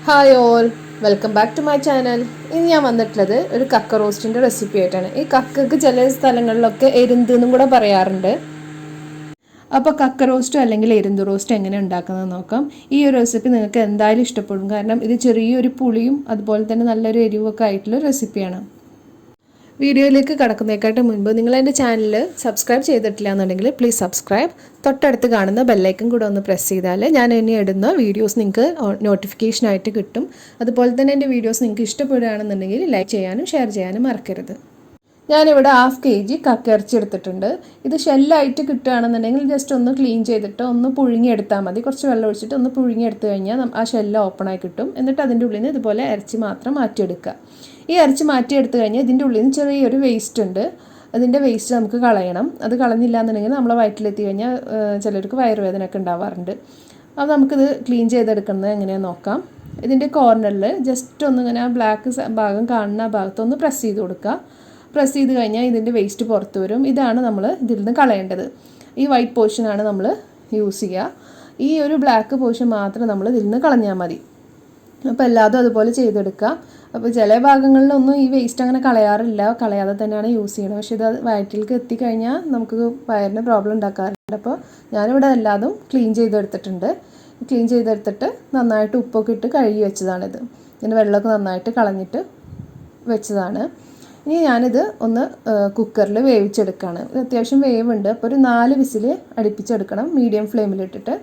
Hi all, welcome back to my channel. ഇന്ന് ഞാൻ വന്നിട്ടുള്ളത് ഒരു കക്ക റോസ്റ്റിൻ്റെ റെസിപ്പി ആയിട്ടാണ്. ഈ കക്കക്ക് ചില സ്ഥലങ്ങളിലൊക്കെ എരുന്ത് എന്നും കൂടെ പറയാറുണ്ട്. അപ്പോൾ കക്ക റോസ്റ്റോ അല്ലെങ്കിൽ എരുന്ത് റോസ്റ്റ് എങ്ങനെ ഉണ്ടാക്കുന്നത് നോക്കാം. ഈ ഒരു റെസിപ്പി നിങ്ങൾക്ക് എന്തായാലും ഇഷ്ടപ്പെടും, കാരണം ഇത് ചെറിയൊരു പുളിയും അതുപോലെ തന്നെ നല്ലൊരു എരിവൊക്കെ ആയിട്ടുള്ള റെസിപ്പിയാണ്. വീഡിയോയിലേക്ക് കടക്കുന്നതിനെക്കാട്ടും മുൻപ് നിങ്ങൾ എൻ്റെ ചാനൽ സബ്സ്ക്രൈബ് ചെയ്തിട്ടില്ല എന്നുണ്ടെങ്കിൽ പ്ലീസ് സബ്സ്ക്രൈബ്. തൊട്ടടുത്ത് കാണുന്ന ബെല്ലൈക്കൺ കൂടെ ഒന്ന് പ്രസ് ചെയ്താൽ ഞാൻ ഇനി ഇടുന്ന വീഡിയോസ് നിങ്ങൾക്ക് നോട്ടിഫിക്കേഷനായിട്ട് കിട്ടും. അതുപോലെ തന്നെ എൻ്റെ വീഡിയോസ് നിങ്ങൾക്ക് ഇഷ്ടപ്പെടുകയാണെന്നുണ്ടെങ്കിൽ ലൈക്ക് ചെയ്യാനും ഷെയർ ചെയ്യാനും മറക്കരുത്. ഞാനിവിടെ 1/2 kg കക്ക ഇറച്ചി എടുത്തിട്ടുണ്ട്. ഇത് ഷെല്ലായിട്ട് കിട്ടുകയാണെന്നുണ്ടെങ്കിൽ ജസ്റ്റ് ഒന്ന് ക്ലീൻ ചെയ്തിട്ട് ഒന്ന് പുഴുങ്ങിയെടുത്താൽ മതി. കുറച്ച് വെള്ളം ഒഴിച്ചിട്ട് ഒന്ന് പുഴുങ്ങിയെടുത്ത് കഴിഞ്ഞാൽ ആ ഷെല്ല് ഓപ്പണായി കിട്ടും. എന്നിട്ട് അതിൻ്റെ ഉള്ളിൽ നിന്ന് ഇതുപോലെ ഇറച്ചി മാത്രം മാറ്റിയെടുക്കുക. ഈ ഇറച്ചി മാറ്റിയെടുത്ത് കഴിഞ്ഞാൽ ഇതിൻ്റെ ഉള്ളിൽ നിന്ന് ചെറിയൊരു വേസ്റ്റ് ഉണ്ട്. അതിൻ്റെ വേസ്റ്റ് നമുക്ക് കളയണം. അത് കളഞ്ഞില്ല എന്നുണ്ടെങ്കിൽ നമ്മളെ വയറ്റിലെത്തി കഴിഞ്ഞാൽ ചിലർക്ക് വയറുവേദനയൊക്കെ ഉണ്ടാവാറുണ്ട്. അപ്പോൾ നമുക്കിത് ക്ലീൻ ചെയ്തെടുക്കുന്നത് എങ്ങനെയാണെന്ന് നോക്കാം. ഇതിൻ്റെ കോർണറിൽ ജസ്റ്റ് ഒന്നിങ്ങനെ ബ്ലാക്ക് ഭാഗം കാണുന്ന ഭാഗത്തൊന്ന് പ്രസ് ചെയ്ത് കൊടുക്കുക. പ്രസ് ചെയ്ത് കഴിഞ്ഞാൽ ഇതിൻ്റെ വേസ്റ്റ് പുറത്ത് വരും. ഇതാണ് നമ്മൾ ഇതിൽ നിന്ന് കളയേണ്ടത്. ഈ വൈറ്റ് പോർഷനാണ് നമ്മൾ യൂസ് ചെയ്യുക. ഈ ഒരു ബ്ലാക്ക് പോർഷൻ മാത്രം നമ്മൾ ഇതിൽ നിന്ന് കളഞ്ഞാൽ മതി. അപ്പോൾ എല്ലാതും അതുപോലെ ചെയ്തെടുക്കുക. അപ്പോൾ ചില ഭാഗങ്ങളിലൊന്നും ഈ വേസ്റ്റ് അങ്ങനെ കളയാറില്ല, കളയാതെ തന്നെയാണ് യൂസ് ചെയ്യുന്നത്. പക്ഷേ ഇത് വയറ്റിലേക്ക് എത്തിക്കഴിഞ്ഞാൽ നമുക്ക് വയറിന് പ്രോബ്ലം ഉണ്ടാക്കാറുണ്ട്. അപ്പോൾ ഞാനിവിടെ എല്ലാതും ക്ലീൻ ചെയ്തെടുത്തിട്ടുണ്ട്. ക്ലീൻ ചെയ്തെടുത്തിട്ട് നന്നായിട്ട് ഉപ്പൊക്കെ ഇട്ട് കഴുകി വെച്ചതാണിത്. ഇതിൻ്റെ വെള്ളമൊക്കെ നന്നായിട്ട് കളഞ്ഞിട്ട് വെച്ചതാണ്. ഇനി ഞാനിത് ഒന്ന് കുക്കറിൽ വേവിച്ചെടുക്കുകയാണ്. അത്യാവശ്യം വേവുണ്ട്. അപ്പോൾ ഒരു 4 വിസിൽ അടുപ്പിച്ചെടുക്കണം മീഡിയം ഫ്ലെയിമിലിട്ടിട്ട്.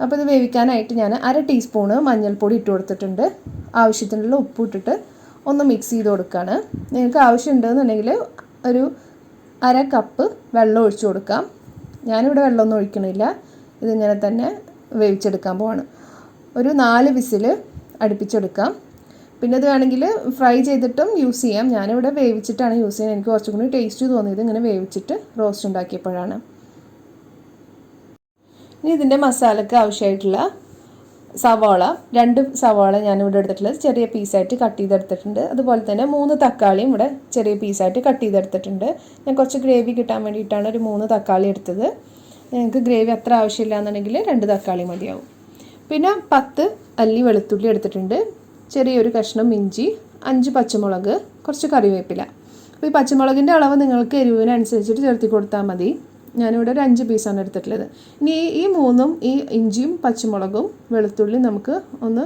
അപ്പോൾ ഇത് വേവിക്കാനായിട്ട് ഞാൻ 1/2 ടീസ്പൂണ് മഞ്ഞൾപ്പൊടി ഇട്ട് കൊടുത്തിട്ടുണ്ട്. ആവശ്യത്തിനുള്ള ഉപ്പ് ഇട്ടിട്ട് ഒന്ന് മിക്സ് ചെയ്ത് കൊടുക്കുകയാണ്. നിങ്ങൾക്ക് ആവശ്യമുണ്ടെന്നുണ്ടെങ്കിൽ ഒരു 1/2 കപ്പ് വെള്ളം ഒഴിച്ചു കൊടുക്കാം. ഞാനിവിടെ വെള്ളമൊന്നും ഒഴിക്കണില്ല, ഇതിങ്ങനെ തന്നെ വേവിച്ചെടുക്കാൻ പോവാണ്. ഒരു 4 വിസിൽ അടുപ്പിച്ചെടുക്കാം. പിന്നെ ഇത് വേണമെങ്കിൽ ഫ്രൈ ചെയ്തിട്ടും യൂസ് ചെയ്യാം. ഞാനിവിടെ വേവിച്ചിട്ടാണ് യൂസ് ചെയ്യുന്നത്. എനിക്ക് കുറച്ചും കൂടി ടേസ്റ്റ് തോന്നിയത് ഇങ്ങനെ വേവിച്ചിട്ട് റോസ്റ്റ് ഉണ്ടാക്കിയപ്പോഴാണ്. ഇനി ഇതിൻ്റെ മസാലയ്ക്ക് ആവശ്യമായിട്ടുള്ള സവാള, 2 സവാള ഞാനിവിടെ എടുത്തിട്ടുള്ളത് ചെറിയ പീസായിട്ട് കട്ട് ചെയ്തെടുത്തിട്ടുണ്ട്. അതുപോലെ തന്നെ 3 തക്കാളിയും ഇവിടെ ചെറിയ പീസായിട്ട് കട്ട് ചെയ്തെടുത്തിട്ടുണ്ട്. ഞാൻ കുറച്ച് ഗ്രേവി കിട്ടാൻ വേണ്ടിയിട്ടാണ് ഒരു 3 തക്കാളി എടുത്തത്. നിങ്ങൾക്ക് ഗ്രേവി അത്ര ആവശ്യമില്ല എന്നുണ്ടെങ്കിൽ 2 തക്കാളി മതിയാവും. പിന്നെ 10 അല്ലി വെളുത്തുള്ളി എടുത്തിട്ടുണ്ട്. ചെറിയൊരു കഷ്ണം ഇഞ്ചി, 5 പച്ചമുളക്, കുറച്ച് കറിവേപ്പില. അപ്പോൾ ഈ പച്ചമുളകിൻ്റെ അളവ് നിങ്ങൾക്ക് എരിവിനനുസരിച്ചിട്ട് ചേർത്തി കൊടുത്താൽ മതി. ഞാനിവിടെ ഒരു 5 പീസാണ് എടുത്തിട്ടുള്ളത്. ഇനി ഈ 3ഉം ഈ ഇഞ്ചിയും പച്ചമുളകും വെളുത്തുള്ളി നമുക്ക് ഒന്ന്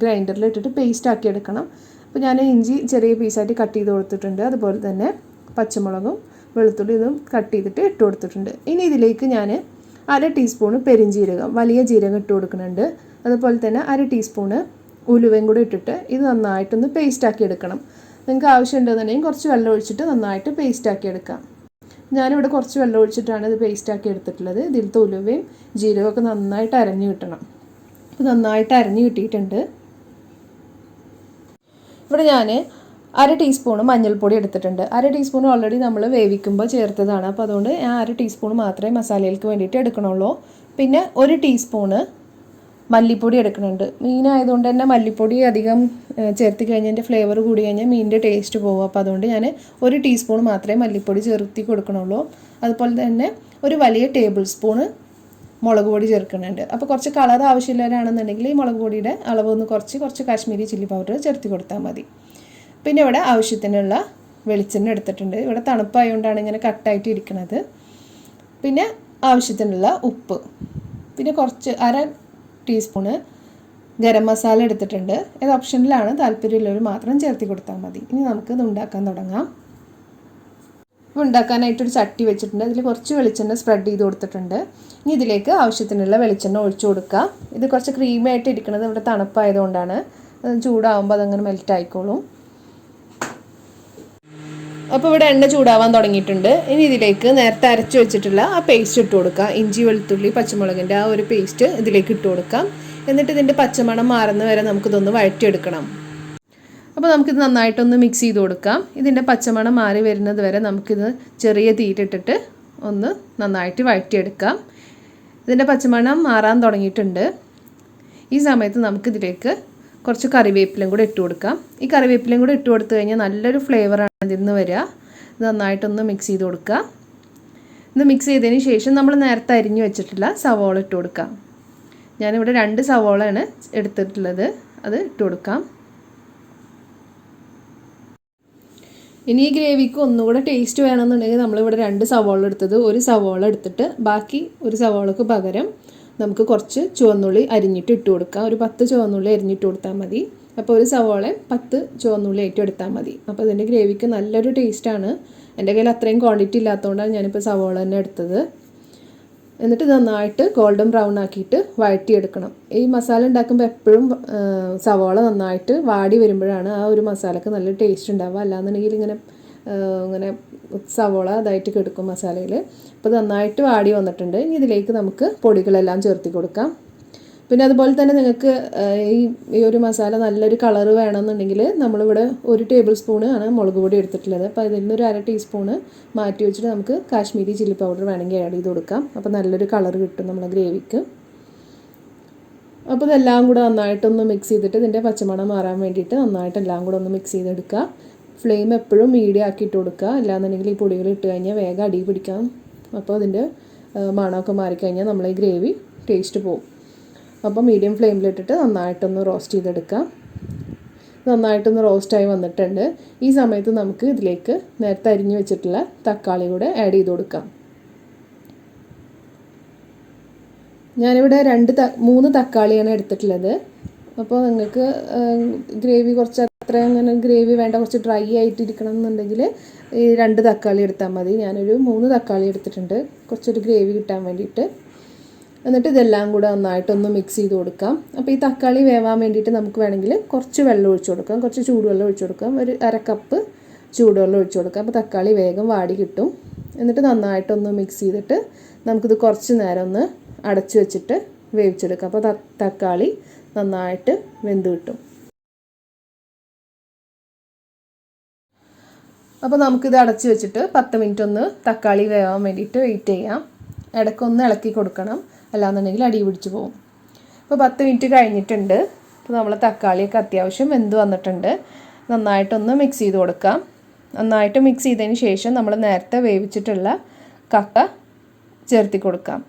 ഗ്രൈൻഡറിൽ ഇട്ടിട്ട് പേസ്റ്റ് ആക്കി എടുക്കണം. അപ്പോൾ ഞാൻ ഇഞ്ചി ചെറിയ പീസായിട്ട് കട്ട് ചെയ്ത് കൊടുത്തിട്ടുണ്ട്. അതുപോലെ തന്നെ പച്ചമുളകും വെളുത്തുള്ളി ഇതും കട്ട് ചെയ്തിട്ട് ഇട്ട് കൊടുത്തിട്ടുണ്ട്. ഇനി ഇതിലേക്ക് ഞാൻ 1/2 ടീസ്പൂണ് പെരിഞ്ജീരകം, വലിയ ജീരകം ഇട്ട് കൊടുക്കുന്നുണ്ട്. അതുപോലെ തന്നെ 1/2 ടീസ്പൂണ് ഉലുവയും കൂടി ഇട്ടിട്ട് ഇത് നന്നായിട്ടൊന്ന് പേസ്റ്റാക്കി എടുക്കണം. നിങ്ങൾക്ക് ആവശ്യമുണ്ടെന്നുണ്ടെങ്കിൽ കുറച്ച് വെള്ളം ഒഴിച്ചിട്ട് നന്നായിട്ട് പേസ്റ്റാക്കി എടുക്കാം. ഞാനിവിടെ കുറച്ച് വെള്ളം ഒഴിച്ചിട്ടാണ് ഇത് പേസ്റ്റാക്കി എടുത്തിട്ടുള്ളത്. ഇതിലത്തെ ഉലുവയും ജീരകമൊക്കെ നന്നായിട്ട് അരഞ്ഞു കിട്ടണം. അപ്പോൾ നന്നായിട്ട് അരഞ്ഞു കിട്ടിയിട്ടുണ്ട്. ഇവിടെ ഞാൻ 1/2 ടീസ്പൂണ് മഞ്ഞൾപ്പൊടി എടുത്തിട്ടുണ്ട്. 1/2 ടീസ്പൂൺ ഓൾറെഡി നമ്മൾ വേവിക്കുമ്പോൾ ചേർത്തതാണ്. അപ്പോൾ അതുകൊണ്ട് ഞാൻ 1/2 ടീസ്പൂൺ മാത്രമേ മസാലയിലേക്ക് വേണ്ടിയിട്ട് എടുക്കണുള്ളൂ. പിന്നെ 1 ടീസ്പൂണ് മല്ലിപ്പൊടി എടുക്കുന്നുണ്ട്. മീനായതുകൊണ്ട് തന്നെ മല്ലിപ്പൊടി അധികം ചേർത്ത് കഴിഞ്ഞതിൻ്റെ ഫ്ലേവർ കൂടി കഴിഞ്ഞാൽ മീനിൻ്റെ ടേസ്റ്റ് പോകും. അപ്പോൾ അതുകൊണ്ട് ഞാൻ 1 ടീസ്പൂൺ മാത്രമേ മല്ലിപ്പൊടി ചേർത്തി കൊടുക്കണുള്ളൂ. അതുപോലെ തന്നെ ഒരു വലിയ ടേബിൾ സ്പൂണ് മുളക് പൊടി ചേർക്കുന്നുണ്ട്. അപ്പോൾ കുറച്ച് കളർ ആവശ്യമുള്ളവരാണെന്നുണ്ടെങ്കിൽ ഈ മുളക് പൊടിയുടെ അളവ് ഒന്ന് കുറച്ച് കാശ്മീരി ചില്ലി പൗഡർ ചേർത്തി കൊടുത്താൽ മതി. പിന്നെ ഇവിടെ ആവശ്യത്തിനുള്ള വെളിച്ചെണ്ണ എടുത്തിട്ടുണ്ട്. ഇവിടെ തണുപ്പായതുകൊണ്ടാണ് ഇങ്ങനെ കട്ടായിട്ട് ഇരിക്കുന്നത്. പിന്നെ ആവശ്യത്തിനുള്ള ഉപ്പ്, പിന്നെ കുറച്ച് 1/2 ടീസ്പൂണ് ഗരം മസാല എടുത്തിട്ടുണ്ട്. ഇത് ഓപ്ഷനിലാണ്, താല്പര്യമുള്ളവർ മാത്രം ചേർത്തി കൊടുത്താൽ മതി. ഇനി നമുക്കിത് ഉണ്ടാക്കാൻ തുടങ്ങാം. ഇപ്പോൾ ഉണ്ടാക്കാനായിട്ടൊരു ചട്ടി വെച്ചിട്ടുണ്ട്. അതിൽ കുറച്ച് വെളിച്ചെണ്ണ സ്പ്രെഡ് ചെയ്ത് കൊടുത്തിട്ടുണ്ട്. ഇനി ഇതിലേക്ക് ആവശ്യത്തിനുള്ള വെളിച്ചെണ്ണ ഒഴിച്ചു കൊടുക്കുക. ഇത് കുറച്ച് ക്രീമി ആയിട്ട് ഇരിക്കുന്നത് ഇവിടെ തണുപ്പായതുകൊണ്ടാണ്. ചൂടാവുമ്പോൾ അതങ്ങനെ മെൽറ്റ് ആയിക്കോളും. അപ്പോൾ ഇവിടെ എണ്ണ ചൂടാവാൻ തുടങ്ങിയിട്ടുണ്ട്. ഇനി ഇതിലേക്ക് നേരത്തെ അരച്ച് വെച്ചിട്ടുള്ള ആ പേസ്റ്റ് ഇട്ട് കൊടുക്കാം. ഇഞ്ചി വെളുത്തുള്ളി പച്ചമുളകിൻ്റെ ആ ഒരു പേസ്റ്റ് ഇതിലേക്ക് ഇട്ട് കൊടുക്കാം. എന്നിട്ട് ഇതിൻ്റെ പച്ചമണം മാറുന്ന വരെ നമുക്കിതൊന്ന് വഴറ്റിയെടുക്കണം. അപ്പോൾ നമുക്കിത് നന്നായിട്ടൊന്ന് മിക്സ് ചെയ്ത് കൊടുക്കാം. ഇതിൻ്റെ പച്ചമണം മാറി വരുന്നത് വരെ നമുക്കിത് ചെറിയ തീയിട്ടിട്ട് ഒന്ന് നന്നായിട്ട് വഴറ്റിയെടുക്കാം. ഇതിൻ്റെ പച്ചമണം മാറാൻ തുടങ്ങിയിട്ടുണ്ട്. ഈ സമയത്ത് നമുക്കിതിലേക്ക് കുറച്ച് കറിവേപ്പിലയും കൂടെ ഇട്ട് കൊടുക്കാം. ഈ കറിവേപ്പിലയും കൂടെ ഇട്ട് കൊടുത്തു കഴിഞ്ഞാൽ നല്ലൊരു ഫ്ലേവറാണ് ഇതിൽ നിന്ന് വരിക. ഇത് നന്നായിട്ടൊന്ന് മിക്സ് ചെയ്ത് കൊടുക്കുക. ഇത് മിക്സ് ചെയ്തതിന് ശേഷം നമ്മൾ നേരത്തെ അരിഞ്ഞു വെച്ചിട്ടുള്ള സവോള ഇട്ട് കൊടുക്കാം. ഞാനിവിടെ 2 സവോളയാണ് എടുത്തിട്ടുള്ളത്. അത് ഇട്ട് കൊടുക്കാം. ഇനി ഈ ഗ്രേവിക്ക് ഒന്നുകൂടെ ടേസ്റ്റ് വേണമെന്നുണ്ടെങ്കിൽ നമ്മളിവിടെ 2 സവോള എടുത്തത് 1 സവോള എടുത്തിട്ട് ബാക്കി 1 സവോളക്ക് പകരം നമുക്ക് കുറച്ച് ചുവന്നുള്ളി അരിഞ്ഞിട്ട് ഇട്ട് കൊടുക്കാം. ഒരു 10 ചുവന്നുള്ളി അരിഞ്ഞിട്ട് കൊടുത്താൽ മതി. അപ്പോൾ 1 സവോള 10 ചുവന്നുള്ളി ആയിട്ട് എടുത്താൽ മതി. അപ്പോൾ ഇതിൻ്റെ ഗ്രേവിക്ക് നല്ലൊരു ടേസ്റ്റാണ്. എൻ്റെ കയ്യിൽ അത്രയും ക്വാണ്ടിറ്റി ഇല്ലാത്തതുകൊണ്ടാണ് ഞാനിപ്പോൾ സവോള തന്നെ എടുത്തത്. എന്നിട്ട് നന്നായിട്ട് ഗോൾഡൻ ബ്രൗൺ ആക്കിയിട്ട് വഴറ്റിയെടുക്കണം. ഈ മസാല ഉണ്ടാക്കുമ്പോൾ എപ്പോഴും സവോള നന്നായിട്ട് വാടി വരുമ്പോഴാണ് ആ ഒരു മസാലക്ക് നല്ല ടേസ്റ്റ് ഉണ്ടാവുക. അല്ലാന്നുണ്ടെങ്കിൽ ഇങ്ങനെ സവോള അതായിട്ട് കിടക്കും മസാലയിൽ. അപ്പോൾ നന്നായിട്ട് വാടി വന്നിട്ടുണ്ട്. ഇനി ഇതിലേക്ക് നമുക്ക് പൊടികളെല്ലാം ചേർത്തി കൊടുക്കാം. പിന്നെ അതുപോലെ തന്നെ നിങ്ങൾക്ക് ഈ ഒരു മസാല നല്ലൊരു കളറ് വേണമെന്നുണ്ടെങ്കിൽ നമ്മളിവിടെ 1 ടേബിൾ സ്പൂണ് ആണ് മുളക് പൊടി എടുത്തിട്ടുള്ളത്. അപ്പോൾ അതിൽ നിന്നൊരു 1/2 ടീസ്പൂണ് മാറ്റി വെച്ചിട്ട് നമുക്ക് കാശ്മീരി ചില്ലി പൗഡർ വേണമെങ്കിൽ ആഡ് ചെയ്ത് കൊടുക്കാം. അപ്പോൾ നല്ലൊരു കളർ കിട്ടും നമ്മുടെ ഗ്രേവിക്ക്. അപ്പോൾ ഇതെല്ലാം കൂടെ നന്നായിട്ടൊന്ന് മിക്സ് ചെയ്തിട്ട് ഇതിൻ്റെ പച്ചമണം മാറാൻ വേണ്ടിയിട്ട് നന്നായിട്ട് എല്ലാം കൂടെ ഒന്ന് മിക്സ് ചെയ്തെടുക്കുക. ഫ്ലെയിം എപ്പോഴും മീഡിയം ആക്കിയിട്ട് കൊടുക്കുക. അല്ലാന്നുണ്ടെങ്കിൽ ഈ പൊടികൾ ഇട്ട് കഴിഞ്ഞാൽ വേഗം അടി പിടിക്കാം. അപ്പോൾ അതിൻ്റെ മണമൊക്കെ മാറിക്കഴിഞ്ഞാൽ നമ്മളെ ഈ ഗ്രേവി ടേസ്റ്റ് പോകും. അപ്പോൾ മീഡിയം ഫ്ലെയിമിലിട്ടിട്ട് നന്നായിട്ടൊന്ന് റോസ്റ്റ് ചെയ്തെടുക്കാം. നന്നായിട്ടൊന്ന് റോസ്റ്റായി വന്നിട്ടുണ്ട്. ഈ സമയത്ത് നമുക്ക് ഇതിലേക്ക് നേരത്തെ അരിഞ്ഞു വെച്ചിട്ടുള്ള തക്കാളി കൂടെ ആഡ് ചെയ്ത് കൊടുക്കാം. ഞാനിവിടെ 3 തക്കാളിയാണ് എടുത്തിട്ടുള്ളത്. അപ്പോൾ നിങ്ങൾക്ക് ഗ്രേവി കുറച്ച് അത്ര അങ്ങനെ ഗ്രേവി വേണ്ട, കുറച്ച് ഡ്രൈ ആയിട്ടിരിക്കണം എന്നുണ്ടെങ്കിൽ ഈ 2 തക്കാളി എടുത്താൽ മതി. ഞാനൊരു 3 തക്കാളി എടുത്തിട്ടുണ്ട് കുറച്ചൊരു ഗ്രേവി കിട്ടാൻ വേണ്ടിയിട്ട്. എന്നിട്ട് ഇതെല്ലാം കൂടെ നന്നായിട്ടൊന്ന് മിക്സ് ചെയ്ത് കൊടുക്കാം. അപ്പോൾ ഈ തക്കാളി വേവാൻ വേണ്ടിയിട്ട് നമുക്ക് വേണമെങ്കിൽ കുറച്ച് വെള്ളം ഒഴിച്ചു കൊടുക്കാം. കുറച്ച് ചൂടുവെള്ളം ഒഴിച്ചു കൊടുക്കാം. ഒരു 1/2 കപ്പ് ചൂടുവെള്ളം ഒഴിച്ചു കൊടുക്കാം. അപ്പോൾ തക്കാളി വേഗം വാടി കിട്ടും. എന്നിട്ട് നന്നായിട്ടൊന്ന് മിക്സ് ചെയ്തിട്ട് നമുക്കിത് കുറച്ച് നേരം ഒന്ന് അടച്ചു വെച്ചിട്ട് വേവിച്ചെടുക്കാം. അപ്പോൾ തക്കാളി നന്നായിട്ട് വെന്ത് കിട്ടും. അപ്പോൾ നമുക്കിത് അടച്ചു വെച്ചിട്ട് 10 മിനിറ്റ് ഒന്ന് തക്കാളി വേവാൻ വേണ്ടിയിട്ട് വെയിറ്റ് ചെയ്യാം. ഇടയ്ക്കൊന്ന് ഇളക്കി കൊടുക്കണം, അല്ലാന്നുണ്ടെങ്കിൽ അടി പിടിച്ച് പോകും. അപ്പോൾ 10 മിനിറ്റ് കഴിഞ്ഞിട്ടുണ്ട്. അപ്പോൾ നമ്മൾ തക്കാളിയൊക്കെ അത്യാവശ്യം വെന്ത് വന്നിട്ടുണ്ട്. നന്നായിട്ടൊന്ന് മിക്സ് ചെയ്ത് കൊടുക്കാം. നന്നായിട്ട് മിക്സ് ചെയ്തതിന് ശേഷം നമ്മൾ നേരത്തെ വേവിച്ചിട്ടുള്ള കക്ക ചേർത്തി കൊടുക്കാം.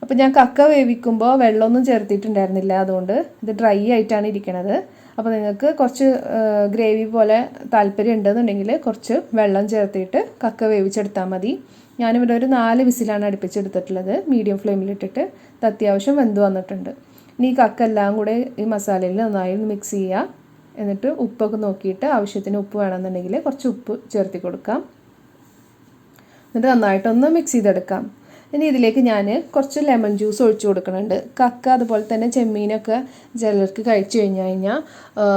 അപ്പോൾ ഞാൻ കക്ക വേവിക്കുമ്പോൾ വെള്ളമൊന്നും ചേർത്തിട്ടുണ്ടായിരുന്നില്ല, അതുകൊണ്ട് ഇത് ഡ്രൈ ആയിട്ടാണ് ഇരിക്കുന്നത്. അപ്പോൾ നിങ്ങൾക്ക് കുറച്ച് ഗ്രേവി പോലെ താല്പര്യം ഉണ്ടെന്നുണ്ടെങ്കിൽ കുറച്ച് വെള്ളം ചേർത്തിട്ട് കക്ക വേവിച്ചെടുത്താൽ മതി. ഞാനിവിടെ ഒരു 4 വിസിലാണ് അടുപ്പിച്ചെടുത്തിട്ടുള്ളത്. മീഡിയം ഫ്ലെയിമിലിട്ടിട്ട് ഇത് അത്യാവശ്യം വെന്ത് വന്നിട്ടുണ്ട്. ഇനി ഈ കക്ക എല്ലാം കൂടെ ഈ മസാലയിൽ നന്നായി മിക്സ് ചെയ്യുക. എന്നിട്ട് ഉപ്പൊക്കെ നോക്കിയിട്ട് ആവശ്യത്തിന് ഉപ്പ് വേണമെന്നുണ്ടെങ്കിൽ കുറച്ച് ഉപ്പ് ചേർത്തി കൊടുക്കാം. എന്നിട്ട് നന്നായിട്ടൊന്ന് മിക്സ് ചെയ്തെടുക്കാം. ഇനി ഇതിലേക്ക് ഞാൻ കുറച്ച് ലെമൺ ജ്യൂസ് ഒഴിച്ചു കൊടുക്കുന്നുണ്ട്. കക്ക അതുപോലെ തന്നെ ചെമ്മീനൊക്കെ ചിലർക്ക് കഴിച്ചു കഴിഞ്ഞാൽ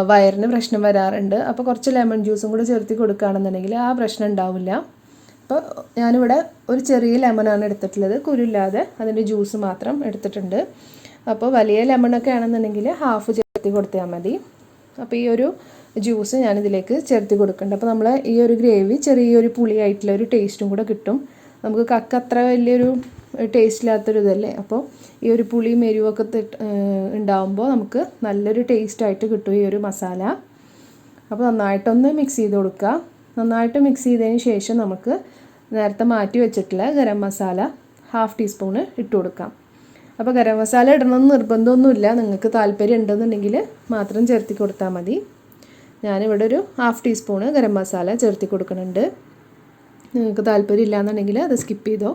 വയറിന് പ്രശ്നം വരാറുണ്ട്. അപ്പോൾ കുറച്ച് ലെമൺ ജ്യൂസും കൂടെ ചേർത്തി കൊടുക്കുകയാണെന്നുണ്ടെങ്കിൽ ആ പ്രശ്നം ഉണ്ടാവില്ല. അപ്പോൾ ഞാനിവിടെ ഒരു ചെറിയ ലെമണാണ് എടുത്തിട്ടുള്ളത്, കുരുല്ലാതെ അതിൻ്റെ ജ്യൂസ് മാത്രം എടുത്തിട്ടുണ്ട്. അപ്പോൾ വലിയ ലെമണൊക്കെ ആണെന്നുണ്ടെങ്കിൽ ഹാഫ് ചേർത്തി കൊടുത്താൽ മതി. അപ്പോൾ ഈ ഒരു ജ്യൂസ് ഞാനിതിലേക്ക് ചേർത്തി കൊടുക്കുന്നുണ്ട്. അപ്പോൾ നമ്മൾ ഈ ഒരു ഗ്രേവി ചെറിയൊരു പുളിയായിട്ടുള്ള ഒരു ടേസ്റ്റും കൂടെ കിട്ടും. നമുക്ക് കക്ക അത്ര വലിയൊരു ടേസ്റ്റ് ഇല്ലാത്തൊരു ഇതല്ലേ. അപ്പോൾ ഈ ഒരു പുളിയും എരിവൊക്കെ ഉണ്ടാകുമ്പോൾ നമുക്ക് നല്ലൊരു ടേസ്റ്റായിട്ട് കിട്ടും ഈ ഒരു മസാല. അപ്പോൾ നന്നായിട്ടൊന്ന് മിക്സ് ചെയ്ത് കൊടുക്കുക. നന്നായിട്ട് മിക്സ് ചെയ്തതിന് ശേഷം നമുക്ക് നേരത്തെ മാറ്റി വെച്ചിട്ടുള്ള ഗരം മസാല ഹാഫ് ടീസ്പൂണ് ഇട്ട് കൊടുക്കാം. അപ്പോൾ ഗരം മസാല ഇടണമെന്ന് നിർബന്ധമൊന്നുമില്ല, നിങ്ങൾക്ക് താല്പര്യം ഉണ്ടെന്നുണ്ടെങ്കിൽ മാത്രം ചേർത്തി കൊടുത്താൽ മതി. ഞാനിവിടെ ഒരു ഹാഫ് ടീസ്പൂണ് ഗരം മസാല ചേർത്തി കൊടുക്കുന്നുണ്ട്. നിങ്ങൾക്ക് താല്പര്യം ഇല്ലയെന്നുണ്ടെങ്കിൽ അത് സ്കിപ്പ് ചെയ്തോ.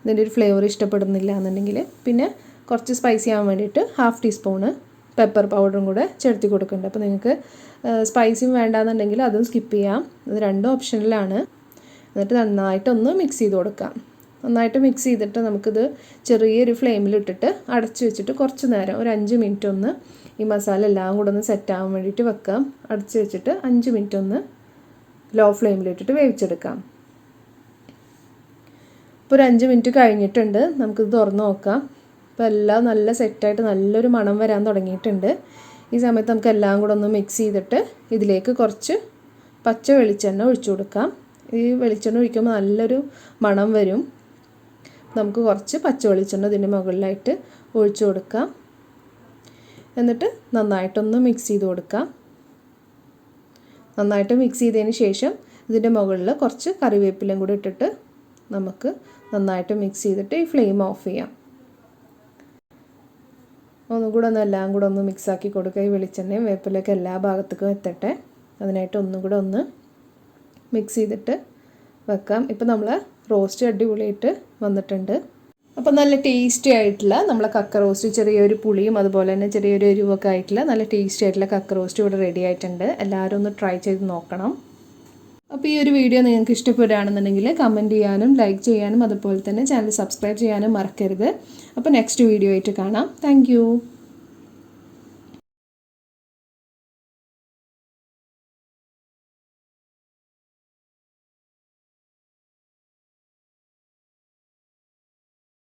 ഇതിൻ്റെ ഒരു ഫ്ലേവർ ഇഷ്ടപ്പെടുന്നില്ല എന്നുണ്ടെങ്കിൽ പിന്നെ കുറച്ച് സ്പൈസി ആവാൻ വേണ്ടിയിട്ട് ഹാഫ് ടീസ്പൂണ് പെപ്പർ പൗഡറും കൂടെ ചേർത്തി കൊടുക്കുന്നുണ്ട്. അപ്പോൾ നിങ്ങൾക്ക് സ്പൈസിയും വേണ്ടാന്നുണ്ടെങ്കിൽ അതും സ്കിപ്പ് ചെയ്യാം. ഇത് രണ്ടും ഓപ്ഷനിലാണ്. എന്നിട്ട് നന്നായിട്ടൊന്ന് മിക്സ് ചെയ്ത് കൊടുക്കാം. നന്നായിട്ട് മിക്സ് ചെയ്തിട്ട് നമുക്കിത് ചെറിയൊരു ഫ്ലെയിമിലിട്ടിട്ട് അടച്ചു വെച്ചിട്ട് കുറച്ച് നേരം ഒരു 5 മിനിറ്റ് ഒന്ന് ഈ മസാല എല്ലാം കൂടെ ഒന്ന് സെറ്റാകാൻ വേണ്ടിയിട്ട് വെക്കാം. അടച്ചു വെച്ചിട്ട് 5 മിനിറ്റ് ഒന്ന് ലോ ഫ്ലെയിമിലിട്ടിട്ട് വേവിച്ചെടുക്കാം. ഇപ്പോൾ ഒരു 5 മിനിറ്റ് കഴിഞ്ഞിട്ടുണ്ട്. നമുക്കിത് തുറന്ന് നോക്കാം. ഇപ്പോൾ എല്ലാം നല്ല സെറ്റായിട്ട് നല്ലൊരു മണം വരാൻ തുടങ്ങിയിട്ടുണ്ട്. ഈ സമയത്ത് നമുക്ക് എല്ലാം കൂടെ ഒന്ന് മിക്സ് ചെയ്തിട്ട് ഇതിലേക്ക് കുറച്ച് പച്ച വെളിച്ചെണ്ണ ഒഴിച്ചു കൊടുക്കാം. ഈ വെളിച്ചെണ്ണ ഒഴിക്കുമ്പോൾ നല്ലൊരു മണം വരും. നമുക്ക് കുറച്ച് പച്ച വെളിച്ചെണ്ണ ഇതിൻ്റെ മുകളിലായിട്ട് ഒഴിച്ചു കൊടുക്കാം. എന്നിട്ട് നന്നായിട്ടൊന്ന് മിക്സ് ചെയ്ത് കൊടുക്കാം. നന്നായിട്ട് മിക്സ് ചെയ്തതിന് ശേഷം ഇതിൻ്റെ മുകളിൽ കുറച്ച് കറിവേപ്പിലയും കൂടി ഇട്ടിട്ട് നമുക്ക് നന്നായിട്ട് മിക്സ് ചെയ്തിട്ട് ഈ ഫ്ലെയിം ഓഫ് ചെയ്യാം. ഒന്നുകൂടെ എല്ലാം കൂടെ ഒന്ന് മിക്സാക്കി കൊടുക്കുക. ഈ വെളിച്ചെണ്ണയും വേപ്പിലയൊക്കെ എല്ലാ ഭാഗത്തേക്കും എത്തട്ടെ. അതിനായിട്ട് ഒന്നും കൂടെ ഒന്ന് മിക്സ് ചെയ്തിട്ട് വെക്കാം. ഇപ്പം നമ്മൾ റോസ്റ്റ് അടിപൊളിയായിട്ട് വന്നിട്ടുണ്ട്. അപ്പോൾ നല്ല ടേസ്റ്റി ആയിട്ടുള്ള നമ്മളെ കക്ക റോസ്റ്റ്, ചെറിയൊരു പുളിയും അതുപോലെ തന്നെ ചെറിയൊരു എരിവൊക്കെ ആയിട്ടുള്ള നല്ല ടേസ്റ്റി ആയിട്ടുള്ള കക്ക റോസ്റ്റ് ഇവിടെ റെഡി ആയിട്ടുണ്ട്. എല്ലാവരും ഒന്ന് ട്രൈ ചെയ്ത് നോക്കണം. അപ്പോൾ ഈ ഒരു വീഡിയോ നിങ്ങൾക്ക് ഇഷ്ടപ്പെടുകയാണെന്നുണ്ടെങ്കിൽ കമൻറ്റ് ചെയ്യാനും ലൈക്ക് ചെയ്യാനും അതുപോലെ തന്നെ ചാനൽ സബ്സ്ക്രൈബ് ചെയ്യാനും മറക്കരുത്. അപ്പോൾ നെക്സ്റ്റ് വീഡിയോ ആയിട്ട് കാണാം. താങ്ക്